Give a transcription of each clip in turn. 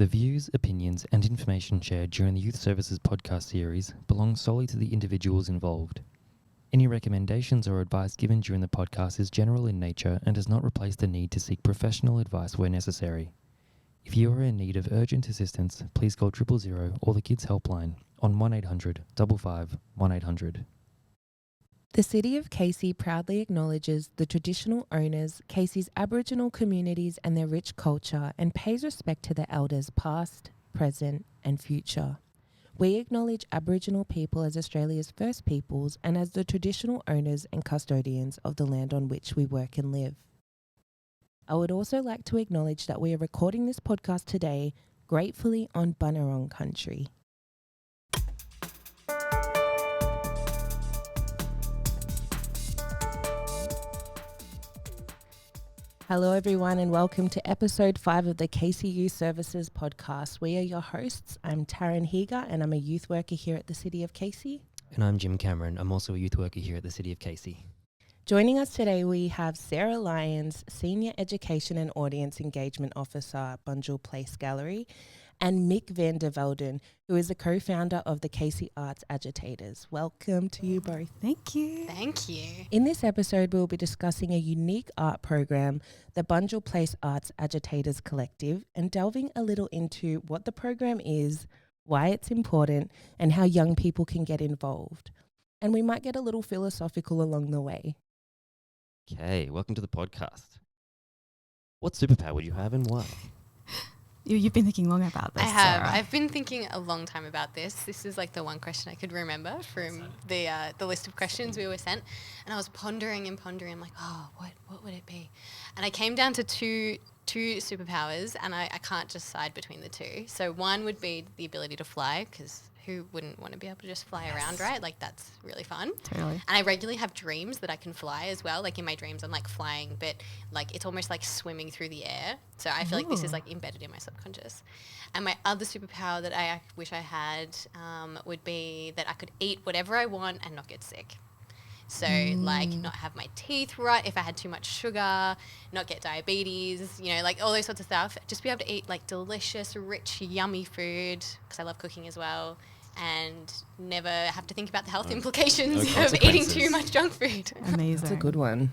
The views, opinions and information shared during the Youth Services podcast series belong solely to the individuals involved. Any recommendations or advice given during the podcast is general in nature and does not replace the need to seek professional advice where necessary. If you are in need of urgent assistance, please call 000 or the Kids Helpline on 1800 55 1800. The City of Casey proudly acknowledges the traditional owners, Casey's Aboriginal communities and their rich culture, and pays respect to their elders past, present and future. We acknowledge Aboriginal people as Australia's first peoples and as the traditional owners and custodians of the land on which we work and live. I would also like to acknowledge that we are recording this podcast today gratefully on Bunurong country. Hello everyone and welcome to episode 5 of the Casey Youth Services podcast. We are your hosts. I'm Taryn Higa and I'm a youth worker here at the City of Casey. And I'm Jim Cameron. I'm also a youth worker here at the City of Casey. Joining us today we have Sarah Lyons, Senior Education and Audience Engagement Officer at Bunjil Place Gallery, and Mik van der Velden, who is the co-founder of the Casey Arts Agitators. Welcome to you both. Thank you. Thank you. In this episode, we'll be discussing a unique art program, the Bunjil Place Arts Agitators Collective, and delving a little into what the program is, why it's important, and how young people can get involved. And we might get a little philosophical along the way. Okay, welcome to the podcast. What superpower would you have and why? You've been thinking long about this, I have. Sarah. I've been thinking a long time about this. This is like the one question I could remember from the list of questions we were sent. And I was pondering. I'm like, oh, what would it be? And I came down to two superpowers, and I can't decide between the two. So one would be the ability to fly, because who wouldn't want to be able to just fly around, right? Like that's really fun. Totally. And I regularly have dreams that I can fly as well. Like in my dreams, I'm like flying, but like it's almost like swimming through the air. So I feel like this is like embedded in my subconscious. And my other superpower that I wish I had would be that I could eat whatever I want and not get sick. So like not have my teeth rot if I had too much sugar, not get diabetes, you know, like all those sorts of stuff. Just be able to eat like delicious, rich, yummy food, because I love cooking as well, and never have to think about the health implications of eating too much junk food. Amazing. That's a good one.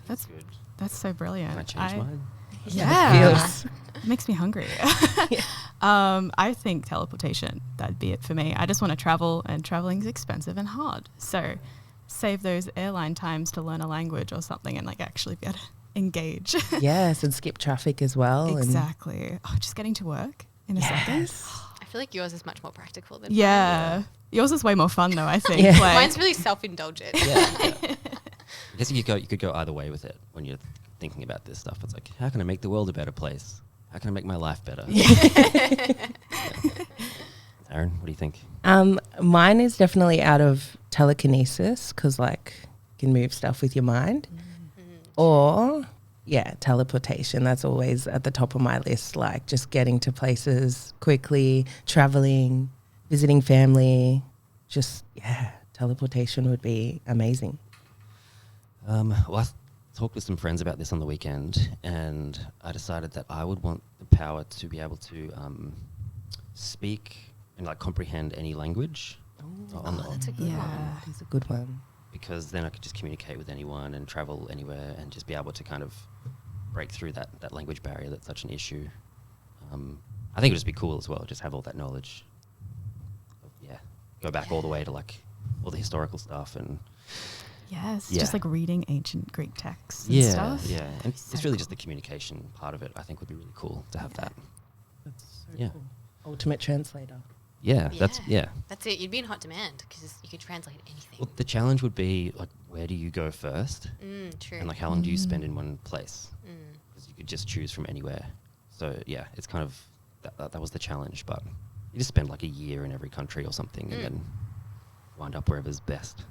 That's Good. That's so brilliant. Can I change mine? Yeah. It makes me hungry. I think teleportation, that'd be it for me. I just want to travel, and traveling is expensive and hard. So save those airline times to learn a language or something and like actually be able to engage. Yes, and skip traffic as well. Exactly. Just getting to work in a second. I feel like yours is much more practical than Yeah. Yours is way more fun though, I think. Yeah. Like, mine's really self-indulgent. Yeah. I guess you could go either way with it when you're thinking about this stuff. It's like, how can I make the world a better place? How can I make my life better? Aaron, what do you think? Mine is definitely out of telekinesis, because like you can move stuff with your mind. Or teleportation. That's always at the top of my list, like just getting to places quickly, traveling, visiting family. Teleportation would be amazing. Well, I talked with some friends about this on the weekend, and I decided that I would want the power to be able to speak and like comprehend any language. That's a good one. That's a good one. Because then I could just communicate with anyone and travel anywhere and just be able to kind of break through that language barrier that's such an issue. I think it would just be cool as well, just have all that knowledge. Go back all the way to like all the historical stuff and just like reading ancient Greek texts and stuff. Yeah, and So it's really cool. just the communication part of it. I think would be really cool to have that. That's so Yeah. cool. Ultimate translator. Yeah, That's that's it. You'd be in hot demand because you could translate anything. Well, the challenge would be like, where do you go first, True. and like how long do you spend in one place? Mm. Because you could just choose from anywhere. So yeah, it's kind of that was the challenge. But you just spend like a year in every country or something, and then wind up wherever's best.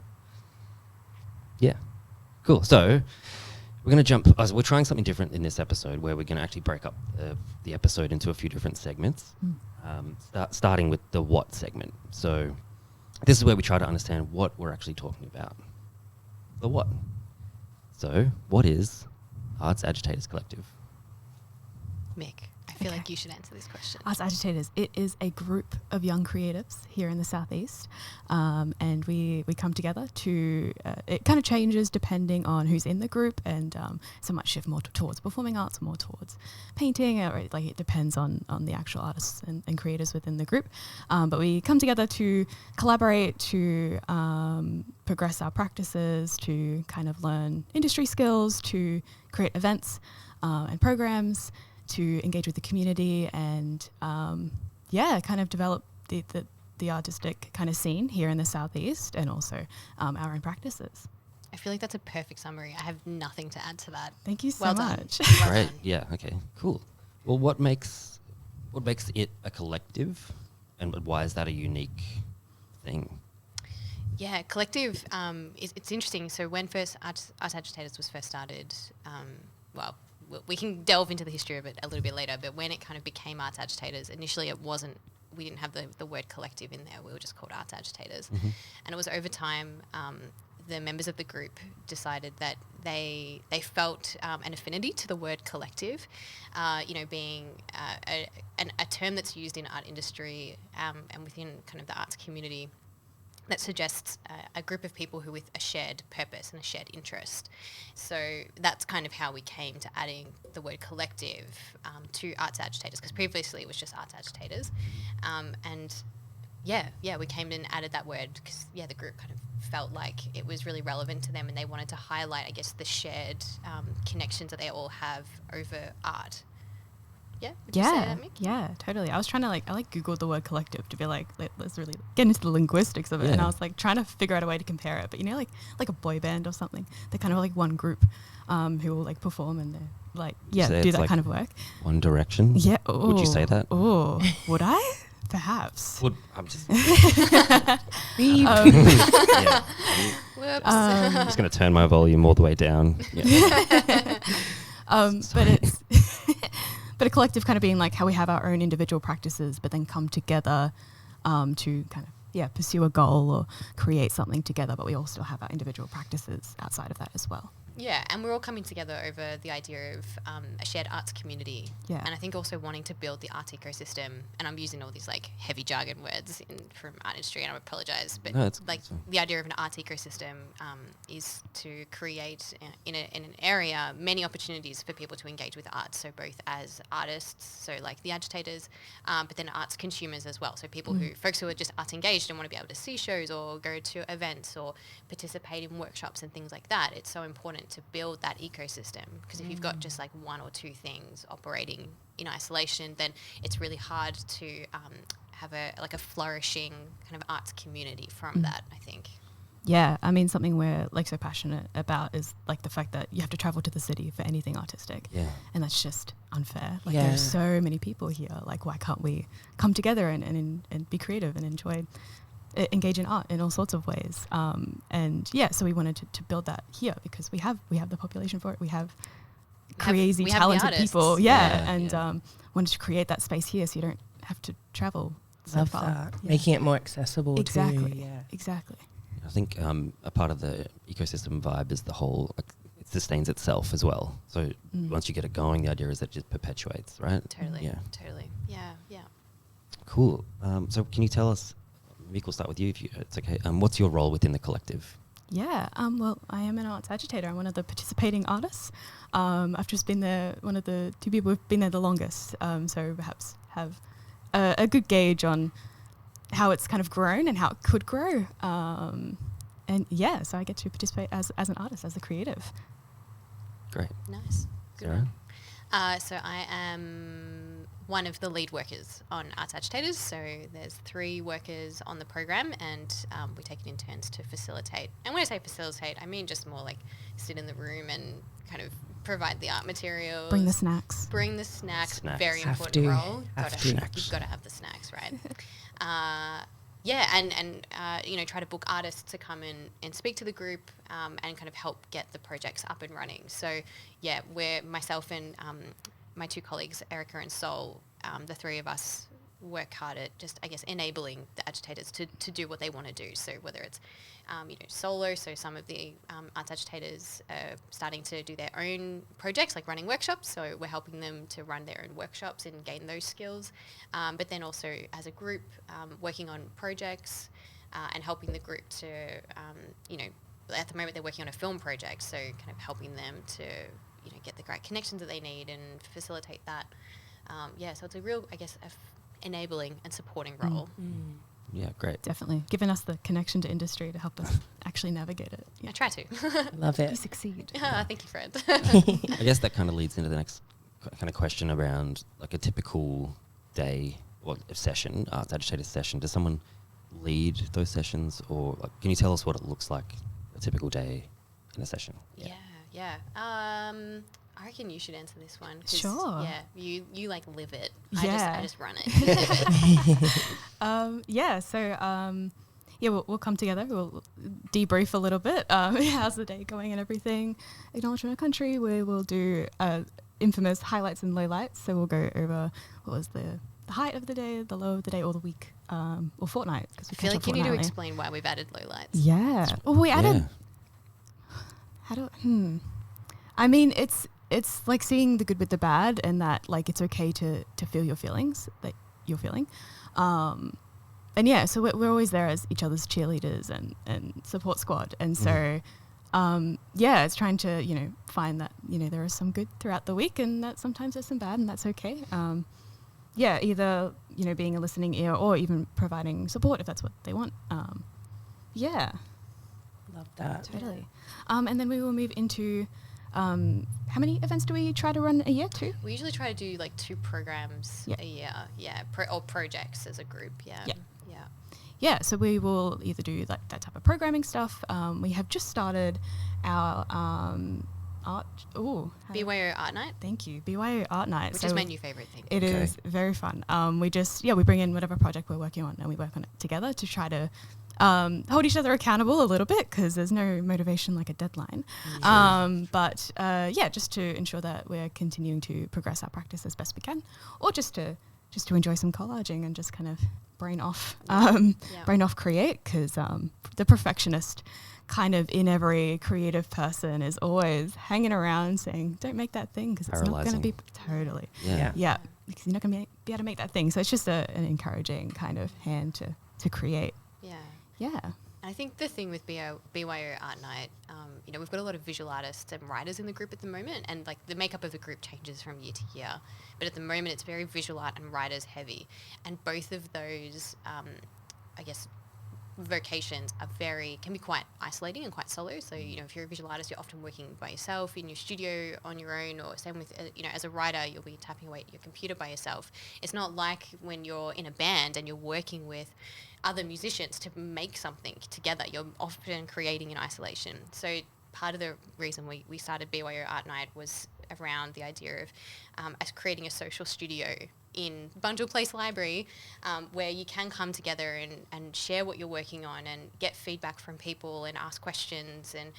Yeah, cool. So we're going to jump. We're trying something different in this episode, where we're going to actually break up the episode into a few different segments. Starting with the what segment. So this is where we try to understand what we're actually talking about. The what. So what is Arts Agitators Collective? Mik, I feel like you should answer this question. Arts Agitators, it is a group of young creatives here in the Southeast, and we come together to, it kind of changes depending on who's in the group, and some might shift more towards performing arts, more towards painting, or like it depends on the actual artists and creators within the group. But we come together to collaborate, to progress our practices, to kind of learn industry skills, to create events and programs, to engage with the community, and kind of develop the artistic kind of scene here in the Southeast, and also our own practices. I feel like that's a perfect summary. I have nothing to add to that. Thank you so Well done. much. Well Great. done. Yeah. Okay. Cool. Well, what makes it a collective, and why is that a unique thing? Yeah, collective, it's interesting. So when Arts Agitators was first started, we can delve into the history of it a little bit later, but when it kind of became Arts Agitators, initially we didn't have the word collective in there. We were just called Arts Agitators. Mm-hmm. And it was over time, the members of the group decided that they felt an affinity to the word collective, being a term that's used in art industry and within kind of the arts community, that suggests a group of people who with a shared purpose and a shared interest. So that's kind of how we came to adding the word collective to Arts Agitators, because previously it was just Arts Agitators. We came in and added that word because, the group kind of felt like it was really relevant to them, and they wanted to highlight, I guess, the shared connections that they all have over art. Yeah? Would you say that, Mik? Yeah, totally. I was trying to I Googled the word collective to be like, let's really get into the linguistics of it. Yeah. And I was like trying to figure out a way to compare it. But like a boy band or something, they're kind of like one group who will like perform, and they're do that kind of work. One Direction? Yeah. Would you say that? Oh, would I? Perhaps. I'm just... Whoops. I'm just going to turn my volume all the way down. Yeah. But it's... But a collective kind of being like how we have our own individual practices, but then come together to kind of, pursue a goal or create something together, but we all still have our individual practices outside of that as well. Yeah, and we're all coming together over the idea of a shared arts community. Yeah. And I think also wanting to build the arts ecosystem, and I'm using all these like heavy jargon words from art industry, and I apologize, but No, the idea of an arts ecosystem is to create in an area many opportunities for people to engage with art. So both as artists, so like the agitators, but then arts consumers as well. So folks who are just arts engaged and want to be able to see shows or go to events or participate in workshops and things like that. It's so important to build that ecosystem, because if you've got just like one or two things operating in isolation, then it's really hard to have a flourishing kind of arts community from that, I think. Yeah, I mean, something we're like so passionate about is like the fact that you have to travel to the city for anything artistic. Yeah. And that's just unfair. Like there's so many people here. Like why can't we come together and be creative and engage in art in all sorts of ways. So we wanted to build that here because we have the population for it. We have crazy we have talented people. Yeah. Yeah. Wanted to create that space here so you don't have to travel so Love far. that. Yeah. Making it more accessible Exactly. too. Yeah. Exactly. I think a part of the ecosystem vibe is the whole, it sustains itself as well. So once you get it going, the idea is that it just perpetuates, right? Totally. Yeah. Totally. Yeah. Yeah. Cool. So can you tell us, Mik, we'll start with you if it's okay. What's your role within the collective? Yeah, well, I am an arts agitator. I'm one of the participating artists. I've just been there, one of the two people who've been there the longest, so perhaps have a good gauge on how it's kind of grown and how it could grow. So I get to participate as an artist, as a creative. Great. Nice. Good Sarah? one. So I am one of the lead workers on Arts Agitators. So there's 3 workers on the program, and we take it in turns to facilitate. And when I say facilitate, I mean just more like sit in the room and kind of provide the art materials. Bring the snacks. Bring the snacks. Snacks. Very Have important to. role. Have to. You've got to have the snacks, right? And try to book artists to come in and speak to the group and kind of help get the projects up and running. So, we're myself and my 2 colleagues, Erica and Sol, the 3 of us work hard at just, I guess, enabling the agitators to do what they want to do. So whether it's, solo, so some of the arts agitators are starting to do their own projects, like running workshops. So we're helping them to run their own workshops and gain those skills. But then also as a group, working on projects and helping the group to, at the moment they're working on a film project. So kind of helping them to, get the great connections that they need and facilitate that. So it's a real, I guess, enabling and supporting role. Yeah, great. Definitely. Giving us the connection to industry to help us actually navigate it. I try to. Love it. You succeed. Thank you, Fred. I guess that kind of leads into the next kind of question around like a typical day or session, arts agitator session. Does someone lead those sessions, or like, can you tell us what it looks like a typical day in a session? Yeah. I reckon you should answer this one. Sure. Yeah, you like live it. Yeah. I just run it. We'll come together. We'll debrief a little bit. How's the day going and everything. Acknowledgement of country. We will do infamous highlights and lowlights. So we'll go over what was the height of the day, the low of the day, or the week, or fortnight. Because I feel like you need to explain why we've added lowlights. Yeah. Well, we added. I mean, it's like seeing the good with the bad, and that like it's okay to feel your feelings that you're feeling. So we're always there as each other's cheerleaders and support squad. And so, it's trying to, find that, there is some good throughout the week, and that sometimes there's some bad, and that's okay. Either, being a listening ear or even providing support if that's what they want. Love that. Totally. And then we will move into, how many events do we try to run a year? 2? We usually try to do like 2 programs a year. Yeah. Or projects as a group. Yeah, so we will either do like that type of programming stuff. We have just started our BYO Art Night. Thank you, BYO Art Night. Which is my new favourite thing. It is very fun. We bring in whatever project we're working on and we work on it together to try to hold each other accountable a little bit, because there's no motivation like a deadline. Just to ensure that we're continuing to progress our practice as best we can, or just to enjoy some collaging and just kind of brain off create, because the perfectionist kind of in every creative person is always hanging around saying, don't make that thing because it's not going to be totally. Yeah. Because you're not going to be able to make that thing. So it's just an encouraging kind of hand to create. Yeah. I think the thing with BYO Art Night, we've got a lot of visual artists and writers in the group at the moment, and like the makeup of the group changes from year to year. But at the moment, it's very visual art and writers heavy, and both of those, vocations can be quite isolating and quite solo. So, if you're a visual artist, you're often working by yourself in your studio on your own, or same with, as a writer, you'll be tapping away at your computer by yourself. It's not like when you're in a band and you're working with other musicians to make something together. You're often creating in isolation. So part of the reason we started BYO Art Night was around the idea of us creating a social studio in Bunjil Place Library, where you can come together and share what you're working on and get feedback from people and ask questions and,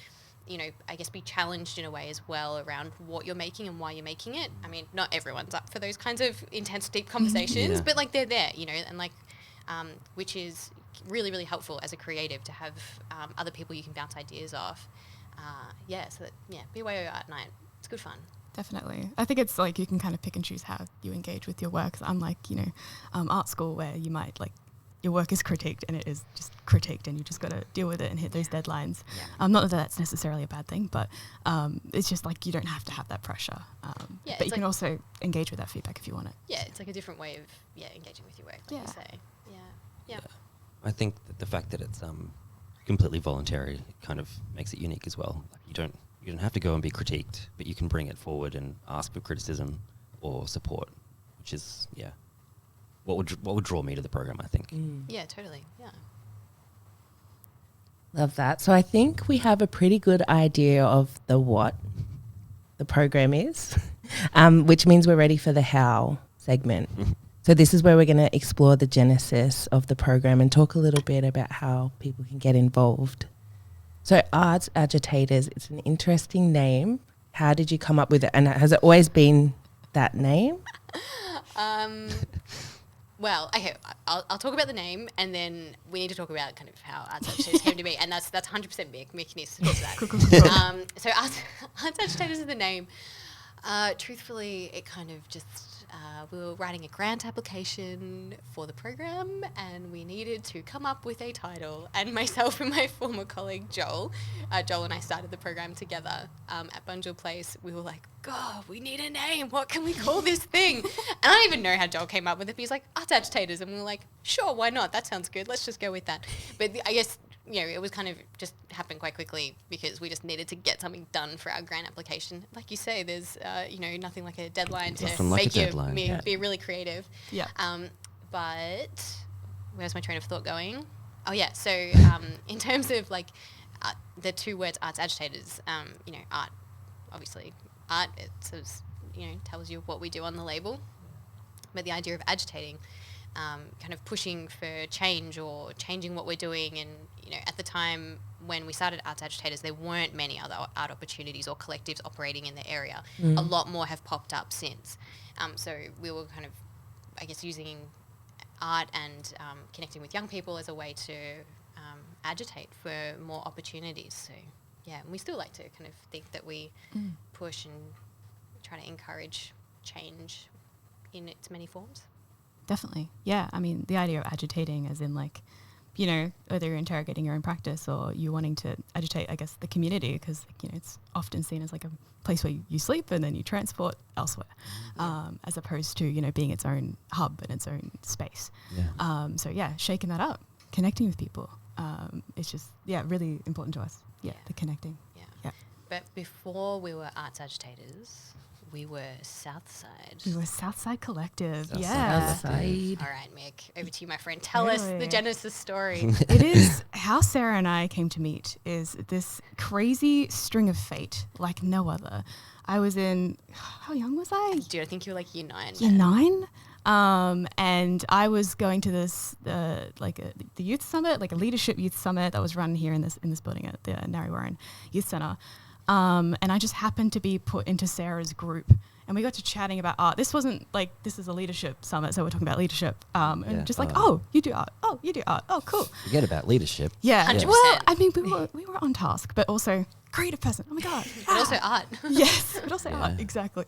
be challenged in a way as well around what you're making and why you're making it. I mean, not everyone's up for those kinds of intense, deep conversations, but like they're there, and like, which is really, really helpful as a creative to have other people you can bounce ideas off. BYO Art Night, it's good fun. Definitely. I think it's like you can kind of pick and choose how you engage with your work. Unlike, art school, where you might like your work is critiqued and it is just critiqued and you just got to deal with it and hit those deadlines. Not that that's necessarily a bad thing, but it's just like you don't have to have that pressure. But you can also engage with that feedback if you want it. Yeah, it's like a different way of engaging with your work, like you say. Yeah. I think that the fact that it's completely voluntary kind of makes it unique as well. Like you don't have to go and be critiqued, but you can bring it forward and ask for criticism or support, which is what would draw me to the program, I think. Yeah, totally. Yeah. Love that. So I think we have a pretty good idea of what the program is, which means we're ready for the how segment. So this is where we're going to explore the genesis of the program and talk a little bit about how people can get involved. So Arts Agitators, it's an interesting name. How did you come up with it? And has it always been that name? Well, okay, I'll talk about the name, and then we need to talk about kind of how Arts Agitators came to be, and that's 100% Mik. Mik needs to talk to that. Cool. So Arts Agitators is the name. Truthfully, it kind of just, we were writing a grant application for the program, and we needed to come up with a title. And myself and my former colleague Joel and I started the program together at Bunjil Place. We were like, God, we need a name. What can we call this thing? And I don't even know how Joel came up with it. But he's like, Arts Agitators. And we were like, sure, why not? That sounds good. Let's just go with that. But I guess, it was kind of just happened quite quickly because we just needed to get something done for our grant application. Like you say, there's, nothing like a deadline to make you be really creative. Yeah. But where's my train of thought going? Oh, yeah. So in terms of like the two words, Arts Agitators, art, obviously, art, it sort of, tells you what we do on the label. But the idea of agitating, kind of pushing for change or changing what we're doing. And, at the time when we started Arts Agitators, there weren't many other art opportunities or collectives operating in the area. A lot more have popped up since. So we were kind of, I guess, using art and connecting with young people as a way to agitate for more opportunities. So, yeah, and we still like to kind of think that we push and try to encourage change in its many forms. Definitely. Yeah. I mean, the idea of agitating as in like, whether you're interrogating your own practice or you wanting to agitate, I guess, the community, because, it's often seen as like a place where you sleep and then you transport elsewhere, as opposed to, being its own hub and its own space. Yeah. So, yeah, shaking that up, connecting with people. It's just, really important to us. Yeah, the connecting. Yeah. But before we were Arts Agitators, we were Southside. We were Southside Collective. Southside. All right, Mik, over to you, my friend. Tell us the genesis story. It is how Sarah and I came to meet is this crazy string of fate like no other. I was in, how young was I? Dude, I think you were like year 9. Year 9? And I was going to this, the youth summit, like a leadership youth summit that was run here in this building at the Narre Warren Youth Centre. And I just happened to be put into Sarah's group, and we got to chatting about art. This wasn't like, this is a leadership summit, so we're talking about leadership. And just like, oh, you do art. Oh, you do art. Oh, cool. Forget about leadership. Yeah. 100%. Well, I mean, we were on task, but also creative person. Oh my God. But also art. Yes, but also art. Exactly.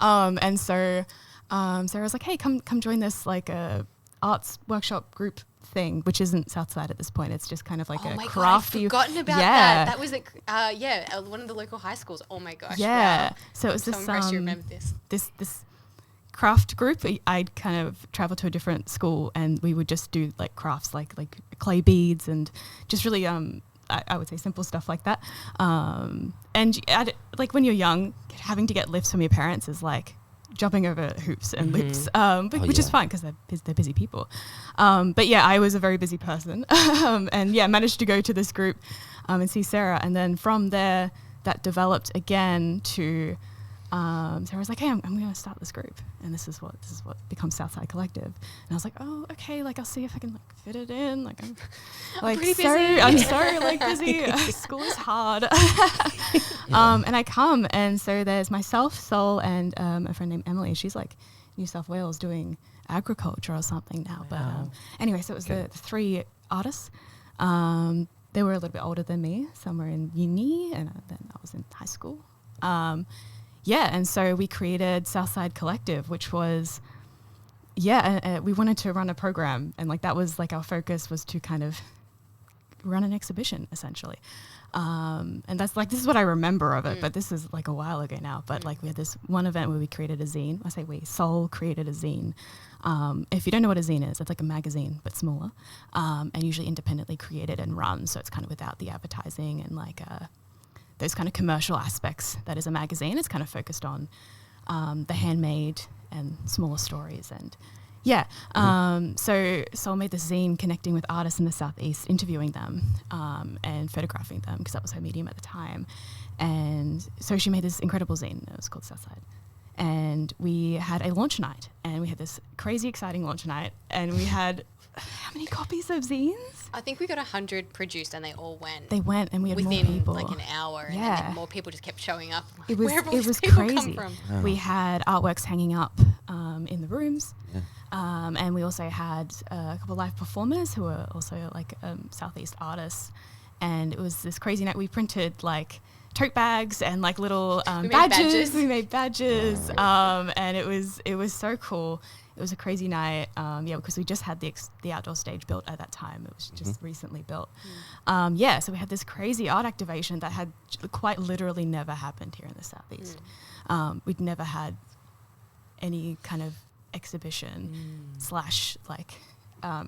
And so Sarah was like, hey, come join this like arts workshop group thing, which isn't Southside at this point. It's just kind of like a crafty. God, I've forgotten about that. That was at one of the local high schools. Oh my gosh. Yeah. Wow. So it was I'm so impressed you remember this. This craft group. I'd kind of travel to a different school, and we would just do like crafts, like clay beads, and just really I would say simple stuff like that. And like when you're young, having to get lifts from your parents is like jumping over hoops and loops, which is fine because they're busy people. But yeah, I was a very busy person, and managed to go to this group and see Sarah, and then from there that developed again to Sarah was like, hey, I'm going to start this group, and this is what becomes Southside Collective. And I was like, oh, okay, like I'll see if I can like fit it in. Like I'm pretty busy. I'm so like busy. School is hard. And I come, and so there's myself, Sol, and a friend named Emily. She's like New South Wales doing agriculture or something now. Wow. But anyway, so it was the 3 artists. They were a little bit older than me. Some were in uni, and then I was in high school. And so we created Southside Collective, which was, we wanted to run a program, and like that was like our focus was to kind of run an exhibition essentially. And that's like, this is what I remember of it, but this is like a while ago now. But like we had this one event where we created a zine. I say we, Sol created a zine. If you don't know what a zine is, it's like a magazine, but smaller, and usually independently created and run. So it's kind of without the advertising and like, those kind of commercial aspects that is a magazine. It's kind of focused on the handmade and smaller stories. And so Sol made this zine connecting with artists in the Southeast, interviewing them and photographing them because that was her medium at the time. And so she made this incredible zine. It was called Southside. And we had a launch night, and we had this crazy exciting launch night, and we had how many copies of zines? I think we got 100 produced, and they all went. They went, and we had within more people. Like an hour, and then more people just kept showing up. It was Where have all these was people crazy. come from? We had artworks hanging up in the rooms. And we also had a couple of live performers who were also like Southeast artists. And it was this crazy night. We printed like tote bags and like little badges. We made badges. And it was so cool. It was a crazy night. Because we just had the outdoor stage built at that time. It was just recently built. So we had this crazy art activation that had quite literally never happened here in the Southeast. We'd never had any kind of exhibition / like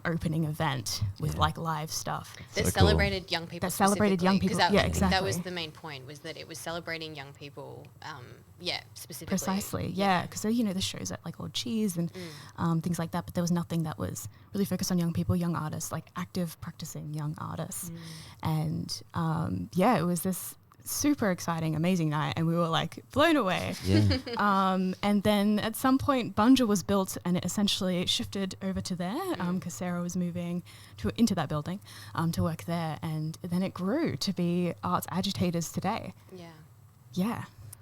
opening event with like live stuff that celebrated young people. That celebrated young people. That, yeah, exactly. That was the main point, was that it was celebrating young people. Specifically. Precisely. Yeah, because the shows at like Lord Cheese and things like that, but there was nothing that was really focused on young people, young artists, like active practicing young artists, and it was this super exciting, amazing night, and we were like blown away. And then at some point Bunjil was built, and it essentially shifted over to there because Sarah was moving into that building to work there, and then it grew to be Arts Agitators today.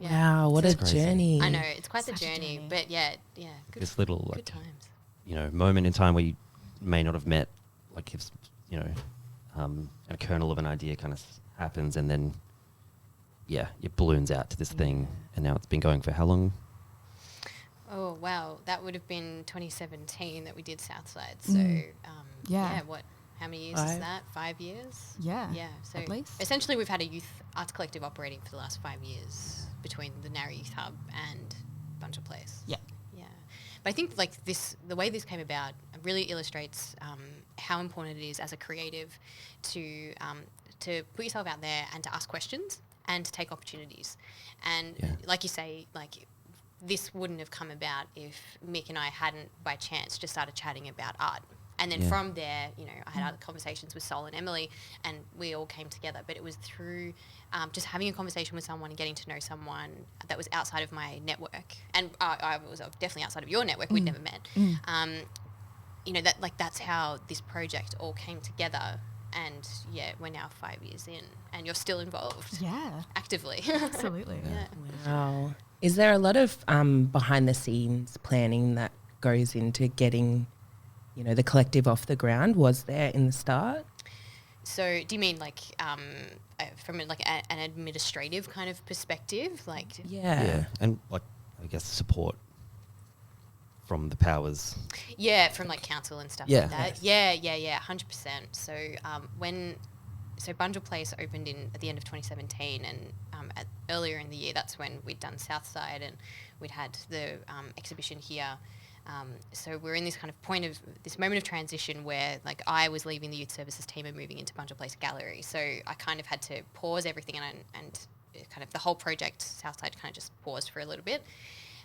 Wow, what a journey. I know, it's quite the journey, but good, this little good like times. Moment in time where you may not have met, like if a kernel of an idea kind of happens, and then it balloons out to this thing, and now it's been going for how long? Oh, wow. That would have been 2017 that we did Southside. So, how many years is that? 5 years? Yeah. So at least. Essentially, we've had a youth arts collective operating for the last 5 years between the Narra Youth Hub and Bunjil Place. Yeah. But I think like the way this came about really illustrates how important it is as a creative to put yourself out there and to ask questions and to take opportunities. And like you say, like this wouldn't have come about if Mik and I hadn't by chance just started chatting about art. And then from there, I had other conversations with Sol and Emily, and we all came together. But it was through just having a conversation with someone and getting to know someone that was outside of my network. And I was definitely outside of your network. We'd never met. That's how this project all came together. And we're now 5 years in, and you're still involved. Yeah. Actively. Absolutely. Wow. Is there a lot of behind the scenes planning that goes into getting, the collective off the ground? Was there in the start? So do you mean like from like an administrative kind of perspective? Like and like I guess support from the powers. From like council and stuff like that. 100%. So so Bunjil Place opened at the end of 2017, and earlier in the year, that's when we'd done Southside and we'd had the exhibition here. So we're in this kind of this moment of transition where like I was leaving the youth services team and moving into Bunjil Place Gallery. So I kind of had to pause everything and kind of the whole project, Southside, kind of just paused for a little bit.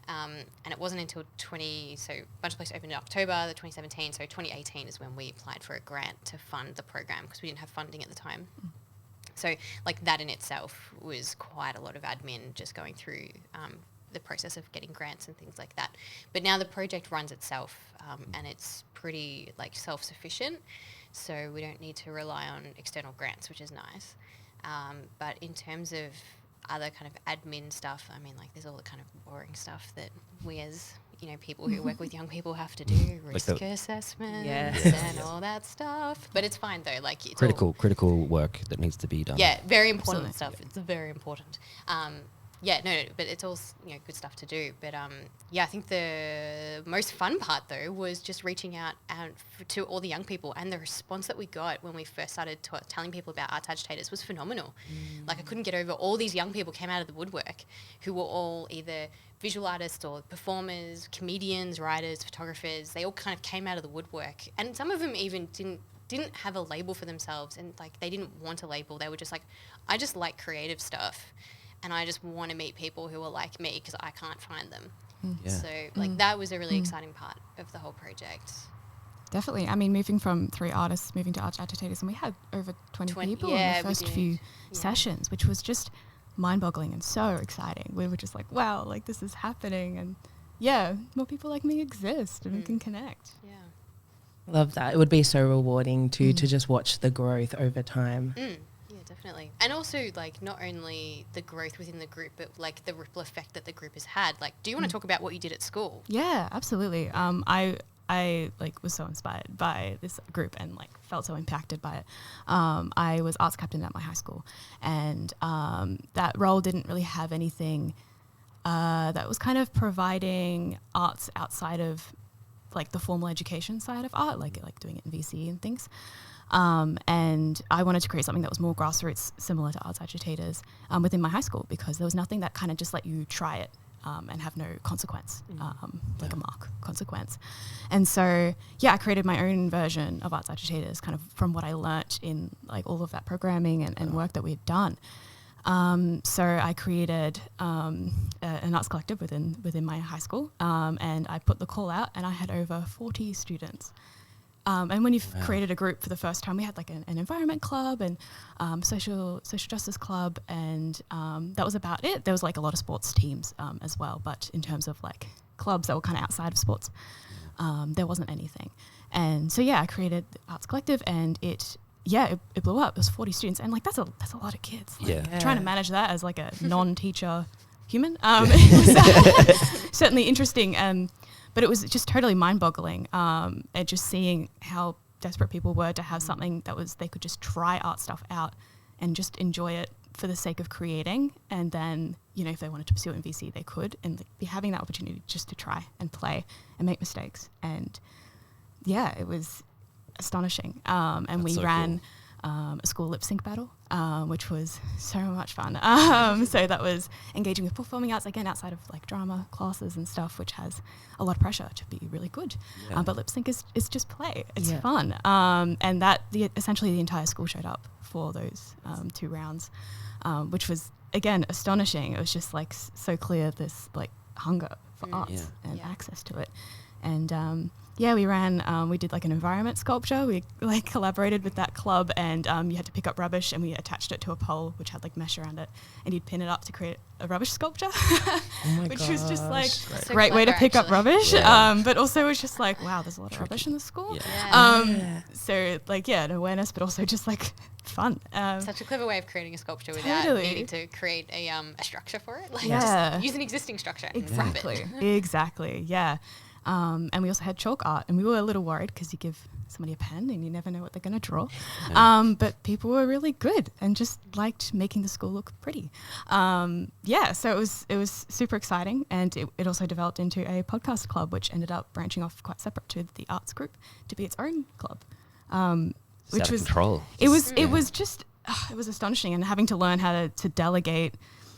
And it wasn't until so Bunjil Place opened in October 2017, so 2018 is when we applied for a grant to fund the program because we didn't have funding at the time. So like that in itself was quite a lot of admin, just going through the process of getting grants and things like that. But now the project runs itself and it's pretty like self-sufficient, so we don't need to rely on external grants, which is nice. But in terms of other kind of admin stuff, I mean, like there's all the kind of boring stuff that we as people who work with young people have to do, risk assessments and all that stuff. But it's fine though, like it's critical work that needs to be done. Yeah, very important stuff. It's very important. But it's all good stuff to do. But I think the most fun part though was just reaching out to all the young people, and the response that we got when we first started telling people about Arts Agitators was phenomenal. Like I couldn't get over, all these young people came out of the woodwork who were all either visual artists or performers, comedians, writers, photographers. They all kind of came out of the woodwork, and some of them even didn't have a label for themselves, and like they didn't want a label. They were just like, I just like creative stuff. And I just want to meet people who are like me because I can't find them. So like that was a really exciting part of the whole project. Definitely. I mean, moving from 3 artists, moving to Arts Agitators, and we had over 20 people in the first few sessions, which was just mind-boggling and so exciting. We were just like, wow, like this is happening, and more people like me exist and we can connect. Love that. It would be so rewarding to just watch the growth over time. Definitely. And also like not only the growth within the group, but like the ripple effect that the group has had. Like, do you want to talk about what you did at school? Yeah, absolutely. I I like was so inspired by this group and like felt so impacted by it. I was arts captain at my high school, and that role didn't really have anything that was kind of providing arts outside of like the formal education side of art, like doing it in VC and things. And I wanted to create something that was more grassroots, similar to Arts Agitators, within my high school, because there was nothing that kind of just let you try it and have no consequence, like a mark consequence. And so, yeah, I created my own version of Arts Agitators, kind of from what I learnt in like all of that programming and work that we had done. So I created an arts collective within my high school, and I put the call out, and I had over 40 students. And when you've created a group for the first time, we had like an environment club and social justice club, and that was about it. There was like a lot of sports teams as well, but in terms of like clubs that were kind of outside of sports, there wasn't anything. And so yeah, I created the Arts Collective, and it blew up. It was 40 students, and like that's a lot of kids. Like, trying to manage that as like a non-teacher human, it was certainly interesting. But it was just totally mind-boggling, and just seeing how desperate people were to have something that was they could just try art stuff out and just enjoy it for the sake of creating. And then, you know, if they wanted to pursue it in VC, they could, and be having that opportunity just to try and play and make mistakes. And yeah, it was astonishing. And that's we so ran a school lip sync battle, which was so much fun. So that was engaging with performing arts, again, outside of like drama classes and stuff, which has a lot of pressure to be really good. But lip sync is just play. It's fun. And that essentially the entire school showed up for those 2 rounds, which was, again, astonishing. It was just like so clear, this like hunger for arts and access to it. And we ran, we did like an environment sculpture. We like collaborated with that club, and you had to pick up rubbish, and we attached it to a pole which had like mesh around it, and you'd pin it up to create a rubbish sculpture, which was just like a great way to pick up rubbish. But also it was just like, wow, there's a lot of rubbish in the school. So like, an awareness, but also just like fun. Such a clever way of creating a sculpture without needing to create a structure for it. Like just use an existing structure. Exactly. Yeah. And we also had chalk art, and we were a little worried because you give somebody a pen and you never know what they're going to draw. But people were really good and just liked making the school look pretty. So it was super exciting, and it also developed into a podcast club, which ended up branching off quite separate to the arts group to be its own club. Which was control. It was just it was astonishing, and having to learn how to delegate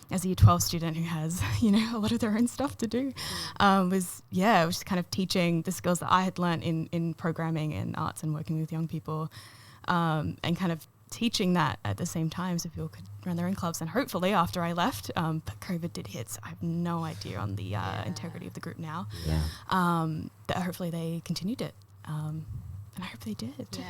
as a Year 12 student who has, you know, a lot of their own stuff to do, it was kind of teaching the skills that I had learned in programming and arts and working with young people, and kind of teaching that at the same time so people could run their own clubs. And hopefully after I left, but COVID did hit, so I have no idea on the integrity of the group now, that hopefully they continued it. And I hope they did. Yeah.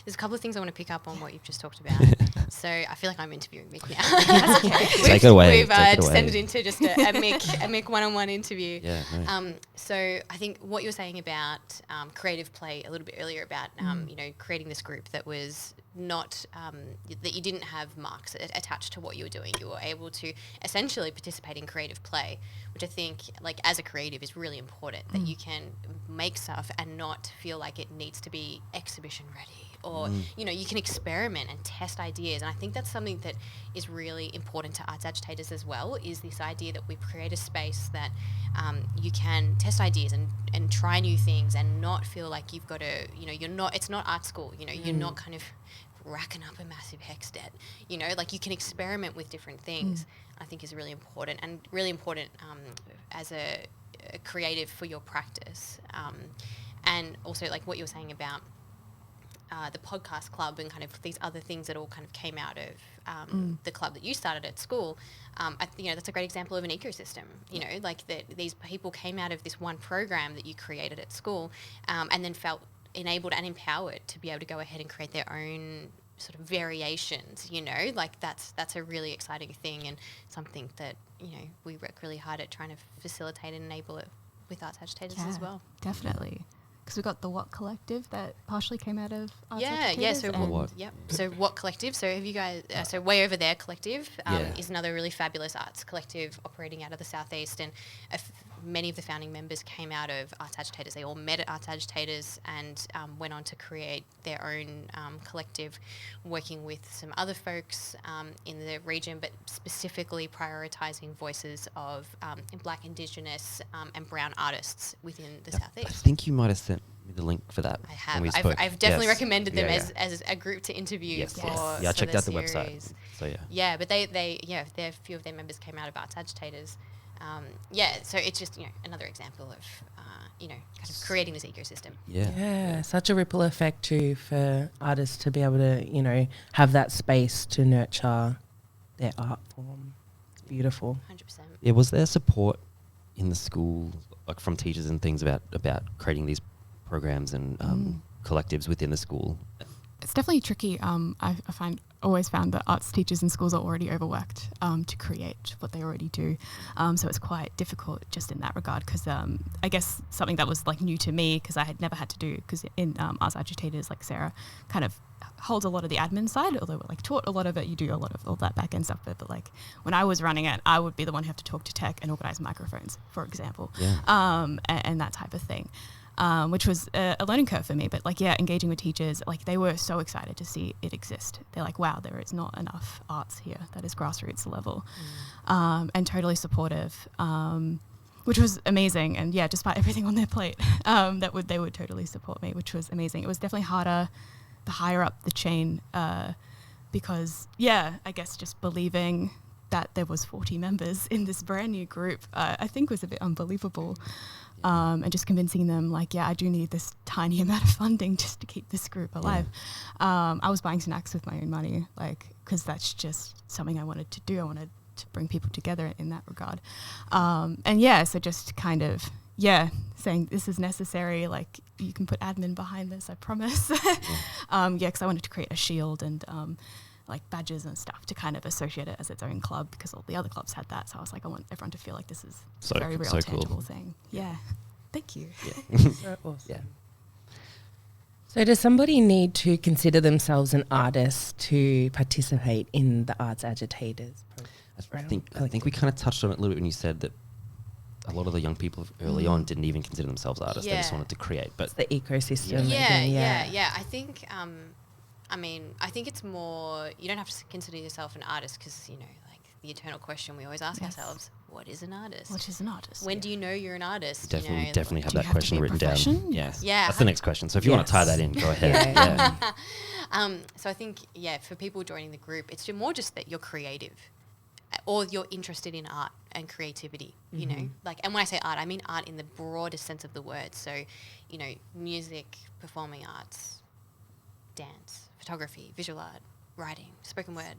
There's a couple of things I want to pick up on what you've just talked about. So I feel like I'm interviewing Mik now. That's okay. Take it away. We've descended into just a Mik one-on-one interview. Yeah, nice. So I think what you were saying about creative play a little bit earlier about, you know, creating this group that was not, that you didn't have marks attached to what you were doing. You were able to essentially participate in creative play, which I think, like, as a creative is really important, that you can make stuff and not feel like it needs to be exhibition ready, or you know, you can experiment and test ideas. And I think that's something that is really important to Arts Agitators as well, is this idea that we create a space that you can test ideas and try new things and not feel like you've got to, you know, it's not art school, you know, you're not kind of racking up a massive HECS debt, you know, like you can experiment with different things. I think is really important, and really important as a creative for your practice. And also, like what you were saying about the podcast club and kind of these other things that all kind of came out of the club that you started at school. You know, that's a great example of an ecosystem, you know, like that these people came out of this one program that you created at school, and then felt enabled and empowered to be able to go ahead and create their own sort of variations, you know, like that's a really exciting thing, and something that, you know, we work really hard at trying to facilitate and enable it with Arts Agitators as well. Definitely. Because we've got the What Collective that partially came out of Arts Agitators. So What Collective. So have you guys? So Way Over There Collective is another really fabulous arts collective operating out of the southeast, and many of the founding members came out of Arts Agitators. They all met at Arts Agitators and went on to create their own collective, working with some other folks in the region, but specifically prioritising voices of Black, Indigenous and brown artists within the I Southeast. think you might have sent me the link for that. I have. when we spoke. I've definitely Yes. recommended them Yeah, as a group to interview Yes, for yes. Yeah, I for checked the out the series. website. So yeah. Yeah, but a few of their members came out of Arts Agitators. So it's just another example of kind of creating this ecosystem. Yeah, such a ripple effect too for artists to be able to, have that space to nurture their art form. It's beautiful. 100%. Yeah, was there support in the school, like from teachers and things about creating these programs and collectives within the school? It's definitely tricky. I always found that arts teachers in schools are already overworked to create what they already do. So it's quite difficult just in that regard because I guess something that was like new to me because I had never had to do, because in Arts Agitators, like Sarah kind of holds a lot of the admin side, although like taught a lot of it, you do a lot of all that back end stuff. But like when I was running it, I would be the one who have to talk to tech and organize microphones, for example, and that type of thing. Which was a learning curve for me. But engaging with teachers, like they were so excited to see it exist. They're like, wow, there is not enough arts here that is grassroots level, and totally supportive, which was amazing. And despite everything on their plate, they would totally support me, which was amazing. It was definitely harder the higher up the chain, because I guess just believing that there was 40 members in this brand new group, I think was a bit unbelievable. And just convincing them I do need this tiny amount of funding just to keep this group alive. I was buying snacks with my own money, because that's just something I wanted to do. I wanted to bring people together in that regard. So just kind of, saying this is necessary, you can put admin behind this, I promise. Because I wanted to create a shield and badges and stuff to kind of associate it as its own club, because all the other clubs had that. So I was like, I want everyone to feel like this is a very real, tangible thing. Yeah. Thank you. So awesome. Yeah. So does somebody need to consider themselves an artist to participate in the Arts Agitators program? I think we kind of touched on it a little bit when you said that a lot of the young people early on didn't even consider themselves artists. They just wanted to create. But it's the ecosystem. I think I think it's more, you don't have to consider yourself an artist because, the eternal question we always ask ourselves, what is an artist? What is an artist? When do you know you're an artist? Definitely have do you that have question to be a written down. profession? Yeah. That's the next question. So if you want to tie that in, go ahead. So I think, for people joining the group, it's more just that you're creative or you're interested in art and creativity, and when I say art, I mean art in the broadest sense of the word. So, music, performing arts, dance, photography, visual art, writing, spoken word,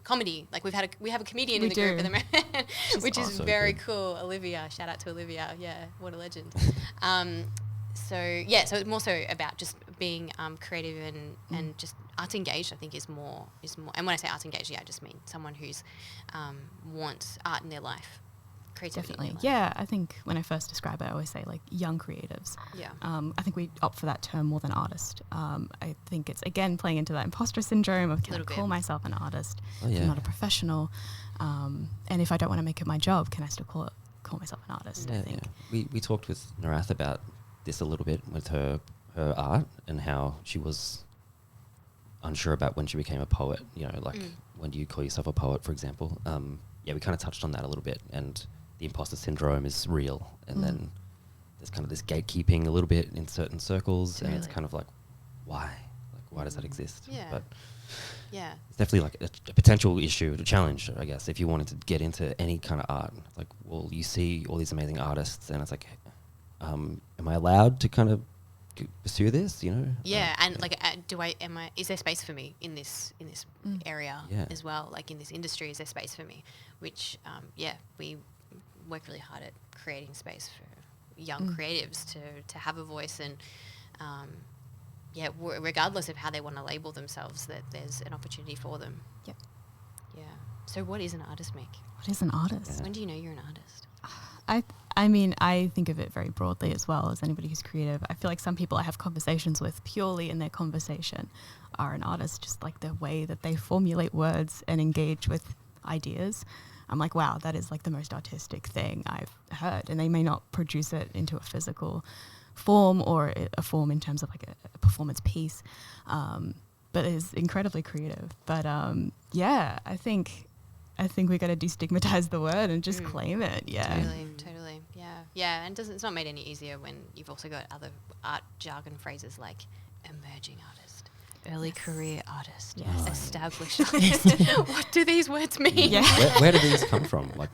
comedy. We have a comedian in the group at the moment, which is very cool. Olivia, shout out to Olivia. Yeah, what a legend. So it's more so about just being creative and just arts engaged. I think is more. And when I say arts engaged, I just mean someone who's wants art in their life. Definitely. Yeah, I think when I first describe it, I always say young creatives. Yeah. I think we opt for that term more than artist. I think it's, again, playing into that imposter syndrome of, can I call myself an artist if I'm not a professional? And if I don't want to make it my job, can I still call myself an artist? I think. We talked with Narath about this a little bit with her art and how she was unsure about when she became a poet. When do you call yourself a poet, for example? We kind of touched on that a little bit, and the imposter syndrome is real, and then there's kind of this gatekeeping a little bit in certain circles, and it's kind of why? Why does that exist? But it's definitely a potential issue, a challenge, I guess, if you wanted to get into any kind of art. It's you see all these amazing artists, and it's am I allowed to kind of pursue this? And is there space for me in this area as well? In this industry, is there space for me? Which we work really hard at creating space for young creatives to have a voice, and regardless of how they want to label themselves, that there's an opportunity for them. Yep. Yeah. So what is an artist, Mik? What is an artist? When do you know you're an artist? I think of it very broadly as well as anybody who's creative. I feel like some people I have conversations with purely in their conversation are an artist, just the way that they formulate words and engage with ideas. I'm like, wow, that is like the most artistic thing I've heard. And they may not produce it into a physical form or a form in terms of like a performance piece, but it's incredibly creative. But yeah, I think we got to destigmatize the word and just claim it. Yeah, Totally. Yeah, and it's not made any easier when you've also got other art jargon phrases like emerging artist, early career artist, established artist. What do these words mean? Yeah. Where do these come from? Like,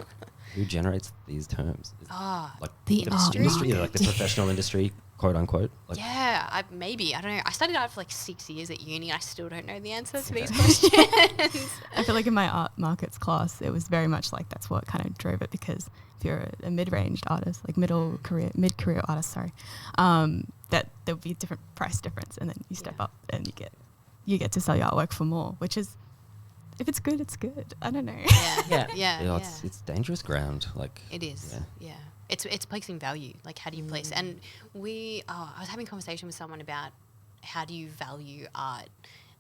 who generates these terms? Like the industry, like the professional industry, quote unquote. Like, yeah, I don't know. I studied art for like 6 years at uni. I still don't know the answer to these questions. I feel like in my art markets class, it was very much like that's what kind of drove it, because if you're a mid-ranged artist, like mid-career artist, that there'll be a different price difference, and then you step up and you get to sell your artwork for more, which is, if it's good, it's good. I don't know. Yeah. It's dangerous ground. Like, it is. Yeah. It's placing value. Like, how do you place? And I was having a conversation with someone about how do you value art,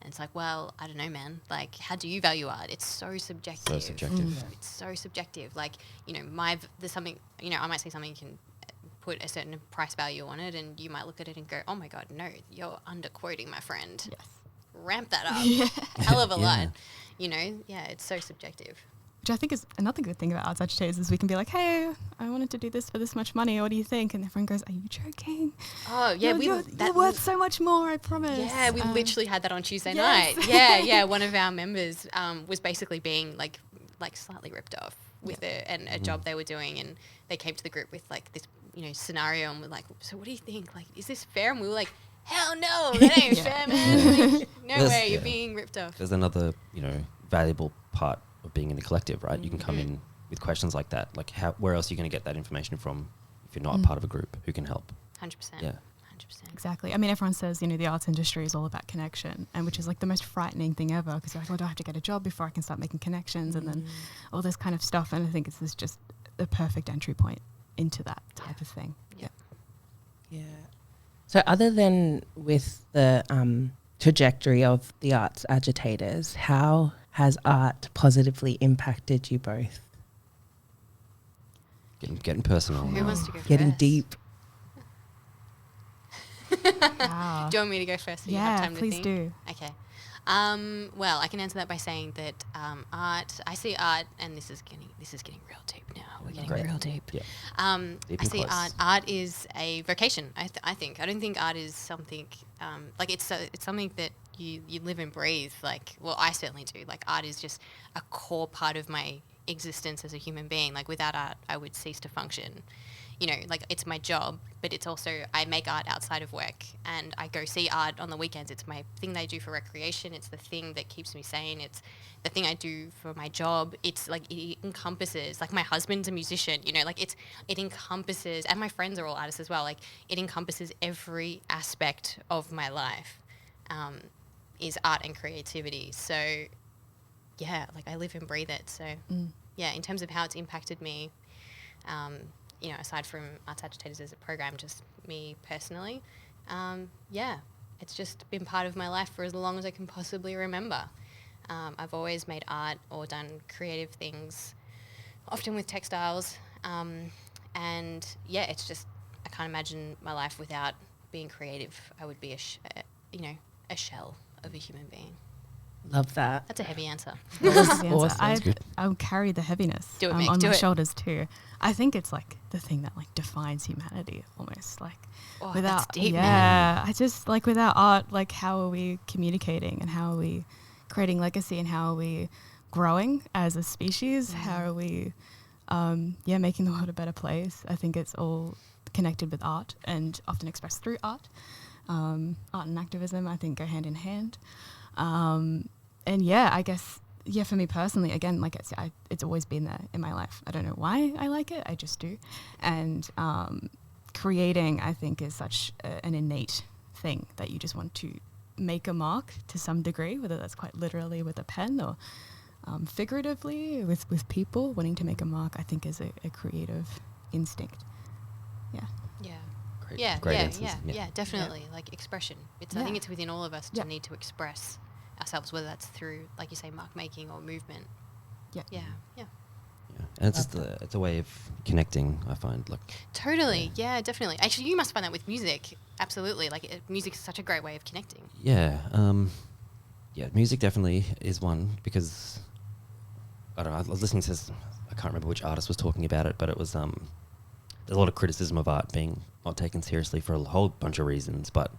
and it's like, well, I don't know, man. Like, how do you value art? It's so subjective. It's so subjective. Like, there's something, I might say something, you can put a certain price value on it, and you might look at it and go, oh my God, no, you're underquoting, my friend. Yes. Ramp that up. Hell of a lot. It's so subjective. Which I think is another good thing about Arts Agitators, is we can be like, hey, I wanted to do this for this much money. What do you think? And everyone goes, are you joking? Oh, yeah. You're worth so much more, I promise. Yeah, we literally had that on Tuesday night. Yeah. One of our members was basically being like slightly ripped off with a job they were doing, and they came to the group with like this, scenario, and we're like, so what do you think? Like, is this fair? And we were like, hell no, that ain't fair, man. Like, no way, you're being ripped off. There's another, valuable part of being in the collective, right? You can come in with questions like that. Like, where else are you going to get that information from if you're not a part of a group? Who can help? 100%. Yeah. 100%. Exactly. I mean, everyone says, the arts industry is all about connection, and which is like the most frightening thing ever, because you're like, oh, do I have to get a job before I can start making connections, and then all this kind of stuff. And I think this is just the perfect entry point into that type of thing. Yeah. So other than with the trajectory of the Arts Agitators, how has art positively impacted you both? Getting personal. Who wants to go Getting first? deep. Wow. Do you want me to go first? So you Yeah, have time to please think? do. Okay. Well, I can answer that by saying that I see art, and this is getting real deep now. We're getting real deep. Yeah. Deep I and see close. art is a vocation. I think. I don't think art is something like it's something that you live and breathe. Like, well, I certainly do. Like, art is just a core part of my existence as a human being. Like, without art, I would cease to function. Like, it's my job, but it's also, I make art outside of work, and I go see art on the weekends. It's my thing that I do for recreation. It's the thing that keeps me sane. It's the thing I do for my job. It's like, it encompasses, like, my husband's a musician, like it encompasses, and my friends are all artists as well. Like, it encompasses every aspect of my life, is art and creativity. So yeah, like, I live and breathe it. So yeah, in terms of how it's impacted me, aside from Arts Agitators as a program, just me personally, it's just been part of my life for as long as I can possibly remember. I've always made art or done creative things, often with textiles, and yeah, it's just, I can't imagine my life without being creative. I would be a shell of a human being. Love that. That's a heavy answer. Awesome. I'll carry the heaviness Do it, Mik, on do my it. shoulders too. I think it's like the thing that like defines humanity almost. Like Oh, without that's deep, man. I just like without art, like how are we communicating, and how are we creating legacy, and how are we growing as a species? How are we making the world a better place? I think it's all connected with art, and often expressed through art. Art and activism, I think, go hand in hand. And yeah, I guess, for me personally, again, like it's always been there in my life. I don't know why I like it, I just do. And creating, I think, is such an innate thing that you just want to make a mark to some degree, whether that's quite literally with a pen or figuratively with people wanting to make a mark, I think is a creative instinct. Yeah. Yeah. Great answers. Yeah, definitely. Like, expression. I think it's within all of us to need to express ourselves, whether that's through, like you say, mark making or movement. Yeah. Yeah. And it's just it's a way of connecting, I find. Like Totally. Yeah, definitely. Actually, you must find that with music. Absolutely. Like music is such a great way of connecting. Yeah. Yeah, music definitely is one because, I don't know, I was listening to this, I can't remember which artist was talking about it, but it was, there's a lot of criticism of art being not taken seriously for a whole bunch of reasons, but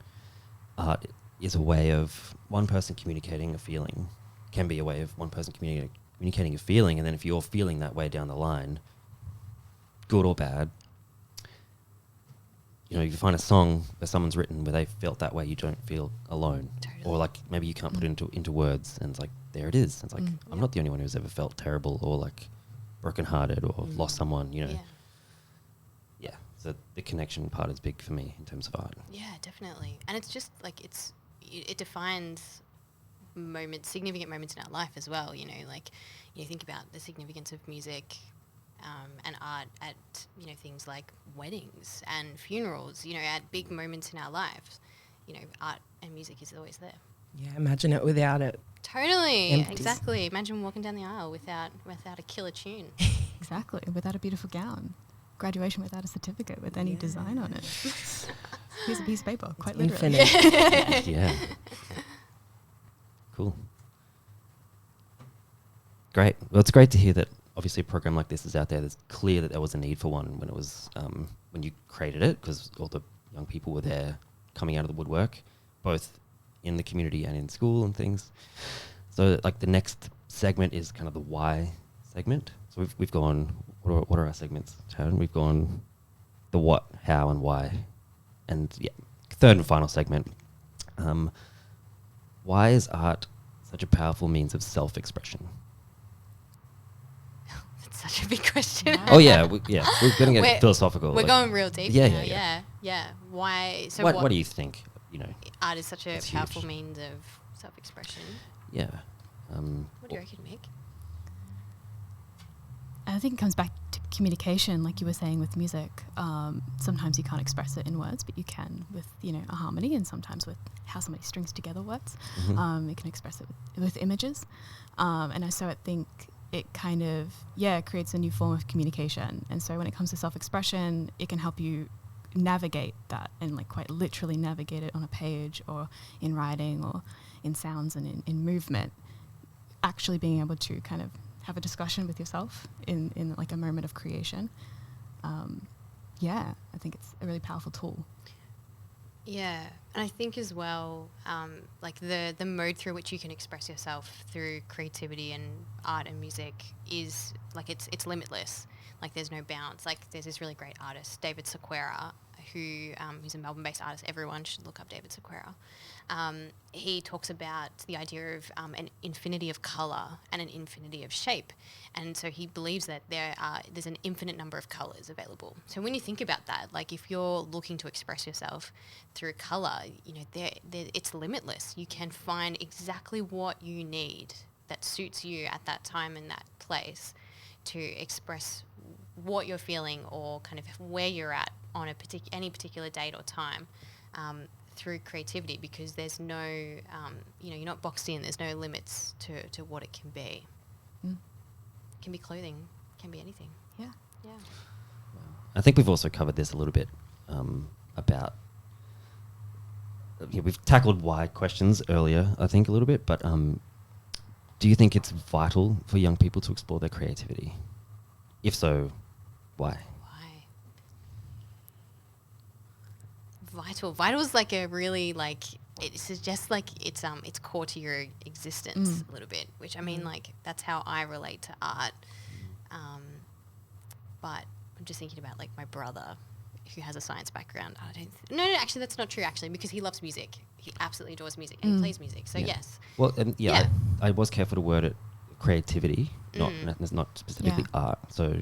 art is a way of one person communicating a feeling, can be a way of one person communicating a feeling, and then if you're feeling that way down the line, good or bad, you know, you find a song where someone's written where they felt that way, you don't feel alone. Totally. Or like maybe you can't put it into words, and it's like, there it is. It's like, I'm not the only one who's ever felt terrible or like brokenhearted or lost someone, you know. Yeah. So the connection part is big for me in terms of art. Yeah, definitely. And it's just like it defines significant moments in our life as well, you know, like you think about the significance of music and art at, you know, things like weddings and funerals, you know, at big moments in our lives, you know, art and music is always there. Yeah, imagine it without it. Totally, Empty. exactly. Imagine walking down the aisle without a killer tune. Exactly, without a beautiful gown. Graduation without a certificate with any design on it. Here's a piece of paper, quite literally. Infinite. Yeah. Cool. Great. Well, it's great to hear that obviously a program like this is out there. It's clear that there was a need for one when it was when you created it, because all the young people were there coming out of the woodwork, both in the community and in school and things. So like the next segment is kind of the why segment. So we've gone, what are our segments, Taryn? We've gone the what, how, and why. And yeah, third and final segment. Why is art such a powerful means of self-expression? That's such a big question. Oh yeah, we're going to get philosophical. We're like, going real deep yeah, now. yeah. Yeah. Why? So what do you think? You know, art is such a That's powerful huge. means of self-expression. yeah. What do you reckon, Mik? I think it comes back to communication, like you were saying with music. Sometimes you can't express it in words, but you can with, you know, a harmony, and sometimes with how somebody strings together words. You can express it with images. And so I think it kind of, creates a new form of communication. And so when it comes to self-expression, it can help you navigate that and like quite literally navigate it on a page or in writing or in sounds and in movement. Actually being able to kind of have a discussion with yourself in like a moment of creation. I think it's a really powerful tool. Yeah, and I think as well, like the mode through which you can express yourself through creativity and art and music is like it's limitless. Like there's no bounds. Like there's this really great artist, David Sequeira, who's a Melbourne-based artist. Everyone should look up David Sequeira. He talks about the idea of an infinity of colour and an infinity of shape. And so he believes that there's an infinite number of colours available. So when you think about that, like if you're looking to express yourself through colour, you know, it's limitless. You can find exactly what you need that suits you at that time and that place to express what you're feeling or kind of where you're at on any particular date or time. Through creativity, because there's no, you're not boxed in. There's no limits to what it can be. It can be clothing, can be anything. Yeah. I think we've also covered this a little bit about. We've tackled why questions earlier, I think, a little bit, but do you think it's vital for young people to explore their creativity? If so, why? Vital is like a really like it suggests like it's core to your existence a little bit, which I mean like that's how I relate to art. But I'm just thinking about like my brother who has a science background. No, actually that's not true actually, because he loves music. He absolutely adores music and he plays music. So yes. Well, and I was careful to word it creativity, not specifically art. So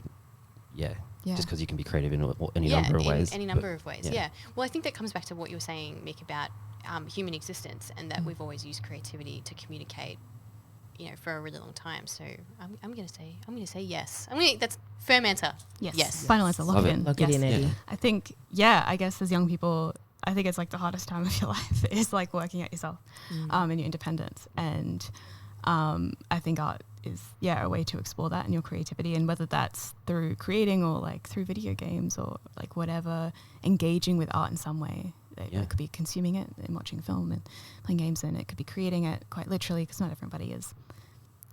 just because you can be creative in any number of ways. Any number of ways, yeah. Well, I think that comes back to what you were saying, Mik, about human existence, and that we've always used creativity to communicate, you know, for a really long time. So I'm going to say yes. That's firm answer. Yes. Final answer. Lock it in. Lock it in, Eddie. I think, I guess as young people, I think it's like the hardest time of your life is like working at yourself and your independence. And I think art a way to explore that and your creativity, and whether that's through creating or like through video games or like whatever, engaging with art in some way. It could be consuming it and watching film and playing games, and it could be creating it quite literally, because not everybody is,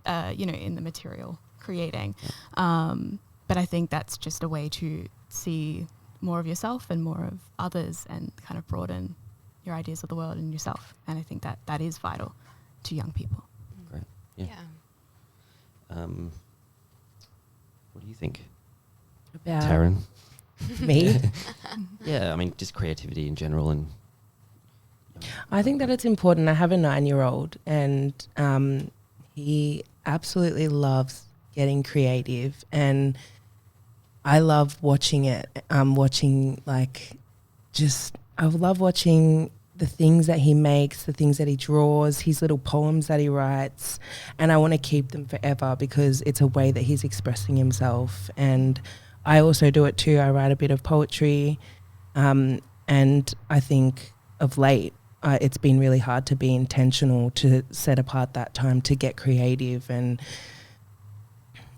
in the material creating. But I think that's just a way to see more of yourself and more of others and kind of broaden your ideas of the world and yourself. And I think that is vital to young people. Great. Yeah. What do you think, About Taryn? me? Yeah, I mean, just creativity in general. And I think that it's important. I have a 9-year-old, and he absolutely loves getting creative, and I love watching it. I love watching the things that he makes, the things that he draws, his little poems that he writes, and I want to keep them forever because it's a way that he's expressing himself. And I also do it too. I write a bit of poetry, and I think of late it's been really hard to be intentional, to set apart that time to get creative. And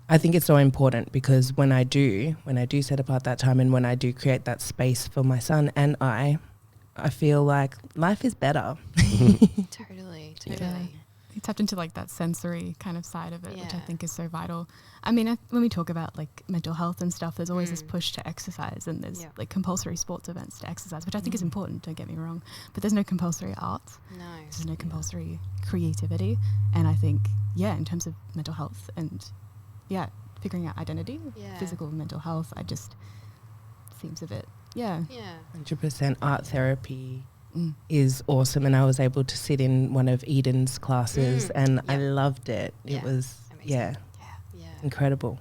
I think it's so important, because when I do set apart that time and when I do create that space for my son and I feel like life is better. Totally. You tapped into like that sensory kind of side of it, which I think is so vital. I mean, when we talk about like mental health and stuff, there's always this push to exercise, and there's like compulsory sports events to exercise, which I think is important, don't get me wrong. But there's no compulsory arts. No. There's no compulsory creativity. And I think, in terms of mental health and, figuring out identity, physical and mental health, I just seems a bit, 100% art therapy is awesome, and I was able to sit in one of Eden's classes and I loved it. It was incredible.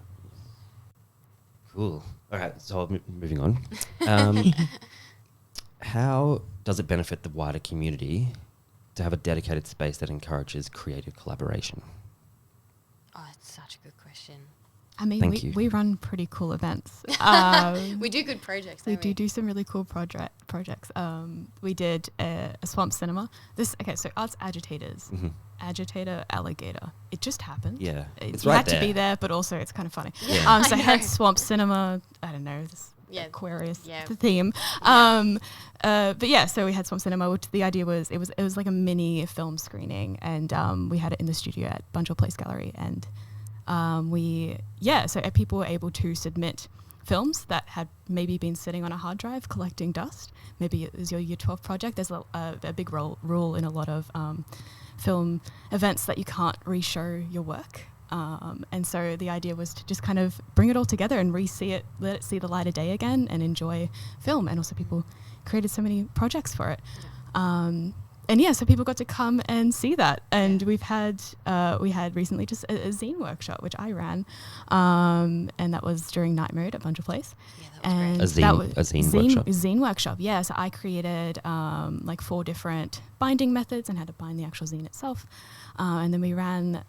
Cool. All right, so moving on. How does it benefit the wider community to have a dedicated space that encourages creative collaboration? Oh, it's such a good question. I mean, we run pretty cool events. We do good projects. We do some really cool projects. We did a swamp cinema. So Arts Agitators, Agitator Alligator. It just happened. Yeah, you had to be there, but also it's kind of funny. Yeah. So I had swamp cinema. I don't know, this Aquarius theme. So we had swamp cinema, which the idea was it was like a mini film screening, and we had it in the studio at Bunjil Place Gallery, and so people were able to submit films that had maybe been sitting on a hard drive collecting dust. Maybe it was your Year 12 project. There's a big rule in a lot of film events that you can't re-show your work. And so the idea was to just kind of bring it all together and re-see it, let it see the light of day again and enjoy film. And also people created so many projects for it. So people got to come and see that. And we had recently just a zine workshop, which I ran. And that was during Night Mode at Bunjil Place. Yeah, that was And a zine workshop? Zine workshop, yeah. So I created 4 different binding methods and how to bind the actual zine itself. And then we ran,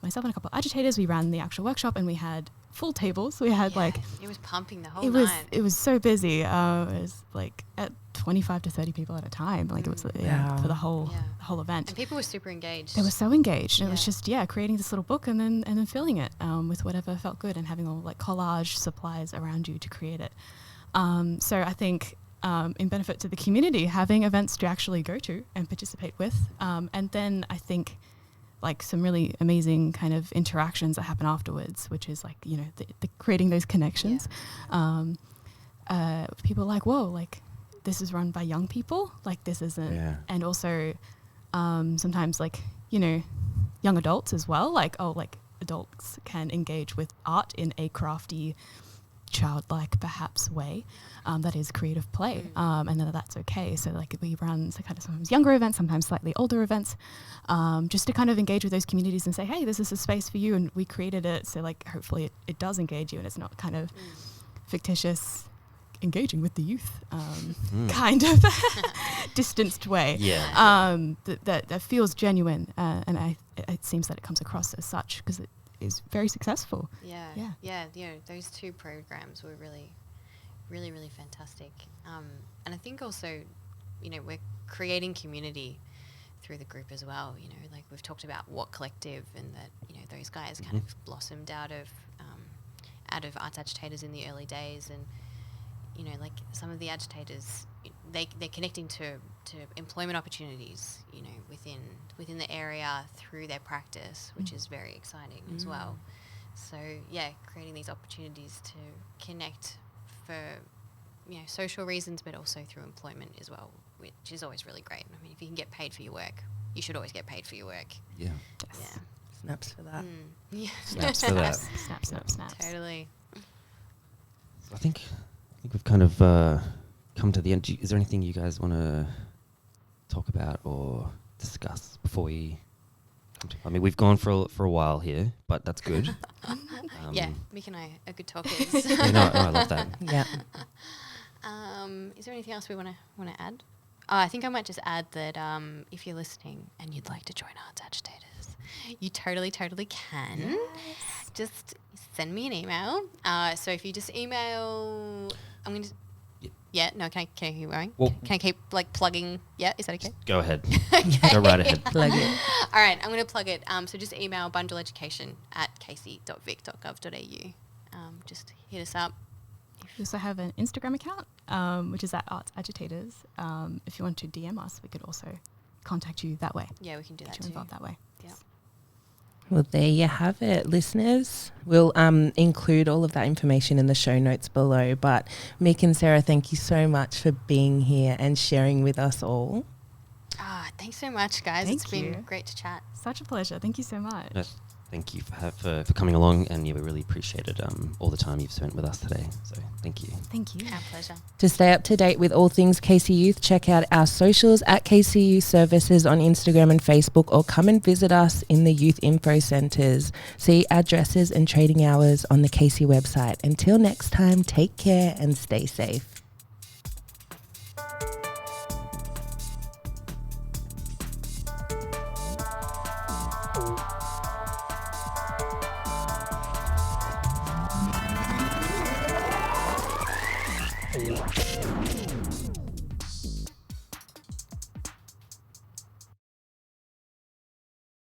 myself and a couple of agitators, we ran the actual workshop, and we had full tables. We had it was pumping the whole night. It was so busy. It was like at 25 to 30 people at a time. Like it was for the whole event. And people were super engaged. They were so engaged. And it was just creating this little book and then filling it with whatever felt good, and having all like collage supplies around you to create it. So I think in benefit to the community, having events to actually go to and participate with, and then I think like some really amazing kind of interactions that happen afterwards, which is like, the creating those connections. People are like, whoa, like this is run by young people, like this isn't, and also sometimes like, young adults as well, like adults can engage with art in a crafty, childlike perhaps way that is creative play, and that's okay. So like we run kind of sometimes younger events, sometimes slightly older events, just to kind of engage with those communities and say, hey, this is a space for you, and we created it, so like hopefully it does engage you, and it's not kind of fictitious engaging with the youth kind of distanced way. That feels genuine, and it seems that it comes across as such because it is very successful. Those 2 programs were really, really, really fantastic. And I think also, we're creating community through the group as well. You know, like we've talked about What Collective, and that, you know, those guys kind of blossomed out of Arts Agitators in the early days, and you know, like some of the agitators, they're connecting to employment opportunities, you know, within the area through their practice, which is very exciting as well. So yeah, creating these opportunities to connect for, you know, social reasons, but also through employment as well, which is always really great. I mean, if you can get paid for your work, you should always get paid for your work. Yeah. Yeah. Snaps for that. Yeah. Snaps for that. Snaps. Totally. I think we've kind of come to the end. Is there anything you guys want to talk about or discuss before we come to? I mean, we've gone for a while here, but that's good. Yeah, Mik and I are good talkers. Yeah, no, I love that. Yeah. Is there anything else we want to add? Oh, I think I might just add that if you're listening and you'd like to join Arts Agitators, you totally can. Yes. Just send me an email. So if you just email, I'm going to... Yeah, no, can I keep going? Well, can I keep like plugging? Yeah, is that okay? Go ahead. Okay. Go right ahead. Plug it. All right, I'm going to plug it. So just email bundleeducation@casey.vic.gov.au. Just hit us up. We also have an Instagram account, which is at Arts Agitators. If you want to DM us, we could also contact you that way. Yeah, we can do that Get you too. involved that way. Yeah. Well, there you have it, listeners. We'll include all of that information in the show notes below. But Mik and Sarah, thank you so much for being here and sharing with us all. Thanks so much, guys. Thank It's you. been great to chat. Such a pleasure. Thank you so much. No, thank you for coming along, and yeah, we really appreciated all the time you've spent with us today. So thank you. Thank you. Our pleasure. To stay up to date with all things KC Youth, check out our socials at KCU Services on Instagram and Facebook, or come and visit us in the Youth Info Centres. See addresses and trading hours on the KC website. Until next time, take care and stay safe. Oh.